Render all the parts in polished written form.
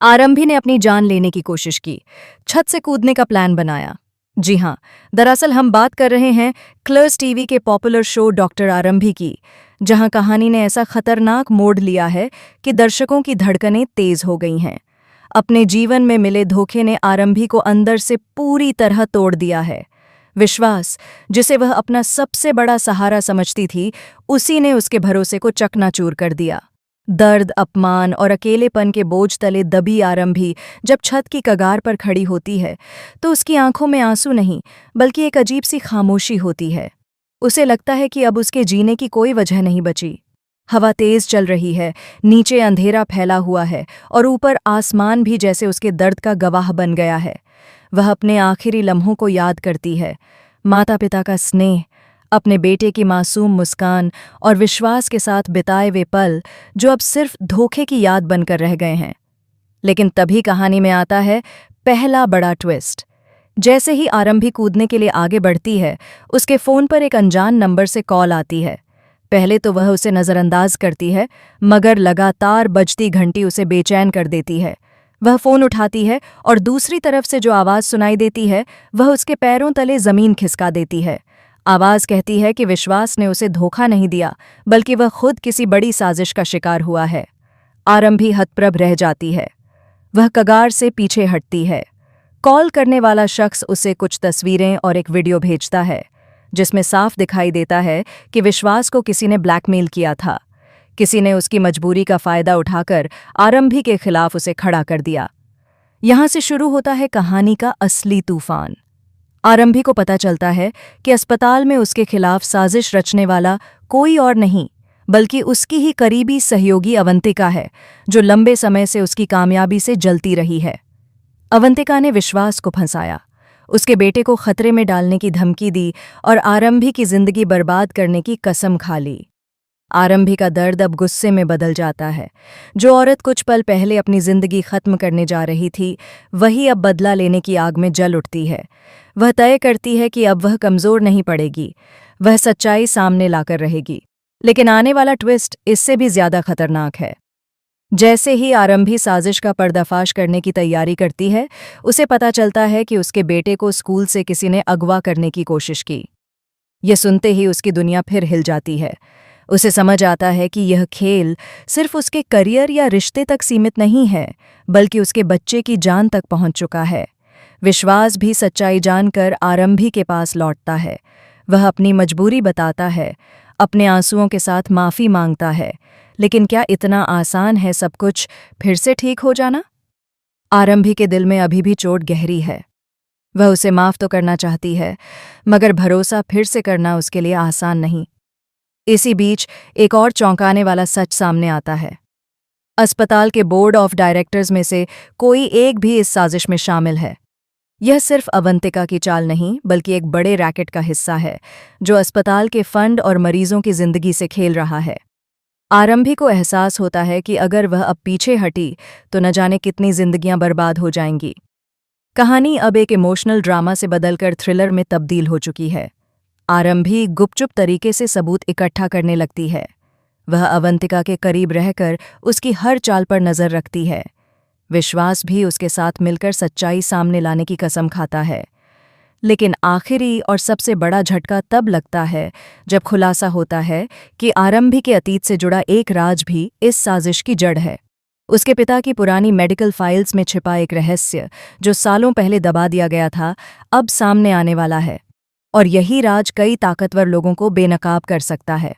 आरंभी ने अपनी जान लेने की कोशिश की, छत से कूदने का प्लान बनाया। जी हाँ, दरअसल हम बात कर रहे हैं क्लर्स टीवी के पॉपुलर शो डॉक्टर आरंभी की, जहां कहानी ने ऐसा खतरनाक मोड़ लिया है कि दर्शकों की धड़कनें तेज हो गई हैं। अपने जीवन में मिले धोखे ने आरंभी को अंदर से पूरी तरह तोड़ दिया है। विश्वास, जिसे वह अपना सबसे बड़ा सहारा समझती थी, उसी ने उसके भरोसे को चकनाचूर कर दिया। दर्द, अपमान और अकेलेपन के बोझ तले दबी आरंभी जब छत की कगार पर खड़ी होती है, तो उसकी आंखों में आंसू नहीं, बल्कि एक अजीब सी खामोशी होती है। उसे लगता है कि अब उसके जीने की कोई वजह नहीं बची। हवा तेज चल रही है, नीचे अंधेरा फैला हुआ है और ऊपर आसमान भी जैसे उसके दर्द का गवाह बन गया है। वह अपने आखिरी लम्हों को याद करती है, माता पिता का स्नेह, अपने बेटे की मासूम मुस्कान और विश्वास के साथ बिताए वे पल जो अब सिर्फ धोखे की याद बनकर रह गए हैं। लेकिन तभी कहानी में आता है पहला बड़ा ट्विस्ट। जैसे ही आरंभी कूदने के लिए आगे बढ़ती है, उसके फोन पर एक अनजान नंबर से कॉल आती है। पहले तो वह उसे नज़रअंदाज करती है, मगर लगातार बजती घंटी उसे बेचैन कर देती है। वह फोन उठाती है और दूसरी तरफ से जो आवाज़ सुनाई देती है, वह उसके पैरों तले ज़मीन खिसका देती है। आवाज़ कहती है कि विश्वास ने उसे धोखा नहीं दिया, बल्कि वह खुद किसी बड़ी साजिश का शिकार हुआ है। आरंभी हतप्रभ रह जाती है। वह कगार से पीछे हटती है। कॉल करने वाला शख्स उसे कुछ तस्वीरें और एक वीडियो भेजता है, जिसमें साफ दिखाई देता है कि विश्वास को किसी ने ब्लैकमेल किया था। किसी ने उसकी मजबूरी का फायदा उठाकर आरंभी के खिलाफ उसे खड़ा कर दिया। यहां से शुरू होता है कहानी का असली तूफान। आरंभी को पता चलता है कि अस्पताल में उसके खिलाफ साजिश रचने वाला कोई और नहीं, बल्कि उसकी ही करीबी सहयोगी अवंतिका है, जो लंबे समय से उसकी कामयाबी से जलती रही है। अवंतिका ने विश्वास को फंसाया, उसके बेटे को खतरे में डालने की धमकी दी और आरंभी की जिंदगी बर्बाद करने की कसम खा ली। आरंभी का दर्द अब गुस्से में बदल जाता है। जो औरत कुछ पल पहले अपनी जिंदगी खत्म करने जा रही थी, वही अब बदला लेने की आग में जल उठती है। वह तय करती है कि अब वह कमजोर नहीं पड़ेगी, वह सच्चाई सामने लाकर रहेगी। लेकिन आने वाला ट्विस्ट इससे भी ज्यादा खतरनाक है। जैसे ही आरंभी साजिश का पर्दाफाश करने की तैयारी करती है, उसे पता चलता है कि उसके बेटे को स्कूल से किसी ने अगवा करने की कोशिश की। यह सुनते ही उसकी दुनिया फिर हिल जाती है। उसे समझ आता है कि यह खेल सिर्फ उसके करियर या रिश्ते तक सीमित नहीं है, बल्कि उसके बच्चे की जान तक पहुंच चुका है। विश्वास भी सच्चाई जानकर आरंभी के पास लौटता है। वह अपनी मजबूरी बताता है, अपने आंसुओं के साथ माफ़ी मांगता है। लेकिन क्या इतना आसान है सब कुछ फिर से ठीक हो जाना? आरंभी के दिल में अभी भी चोट गहरी है। वह उसे माफ़ तो करना चाहती है, मगर भरोसा फिर से करना उसके लिए आसान नहीं। इसी बीच एक और चौंकाने वाला सच सामने आता है। अस्पताल के बोर्ड ऑफ डायरेक्टर्स में से कोई एक भी इस साजिश में शामिल है। यह सिर्फ अवंतिका की चाल नहीं, बल्कि एक बड़े रैकेट का हिस्सा है, जो अस्पताल के फंड और मरीजों की जिंदगी से खेल रहा है। आरंभी को एहसास होता है कि अगर वह अब पीछे हटी तो न जाने कितनी जिंदगियां बर्बाद हो जाएंगी। कहानी अब एक इमोशनल ड्रामा से बदलकर थ्रिलर में तब्दील हो चुकी है। आरंभी गुपचुप तरीके से सबूत इकट्ठा करने लगती है। वह अवंतिका के करीब रहकर उसकी हर चाल पर नजर रखती है। विश्वास भी उसके साथ मिलकर सच्चाई सामने लाने की कसम खाता है। लेकिन आखिरी और सबसे बड़ा झटका तब लगता है जब खुलासा होता है कि आरंभी के अतीत से जुड़ा एक राज भी इस साजिश की जड़ है। उसके पिता की पुरानी मेडिकल फाइल्स में छिपा एक रहस्य, जो सालों पहले दबा दिया गया था, अब सामने आने वाला है। और यही राज कई ताकतवर लोगों को बेनकाब कर सकता है।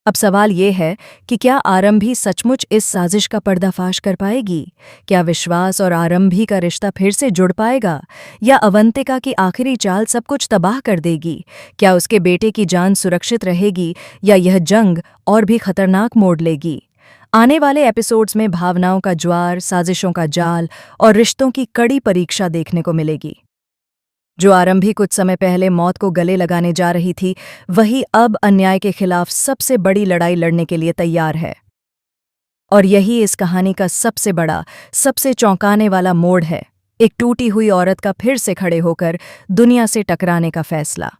अब सवाल ये है कि क्या आरंभी सचमुच इस साजिश का पर्दाफाश कर पाएगी? क्या विश्वास और आरंभी का रिश्ता फिर से जुड़ पाएगा, या अवंतिका की आखिरी चाल सब कुछ तबाह कर देगी? क्या उसके बेटे की जान सुरक्षित रहेगी, या यह जंग और भी खतरनाक मोड़ लेगी? आने वाले एपिसोड्स में भावनाओं का ज्वार, साजिशों का जाल और रिश्तों की कड़ी परीक्षा देखने को मिलेगी। जो आरंभी कुछ समय पहले मौत को गले लगाने जा रही थी, वही अब अन्याय के खिलाफ सबसे बड़ी लड़ाई लड़ने के लिए तैयार है। और यही इस कहानी का सबसे बड़ा, सबसे चौंकाने वाला मोड़ है, एक टूटी हुई औरत का फिर से खड़े होकर दुनिया से टकराने का फैसला।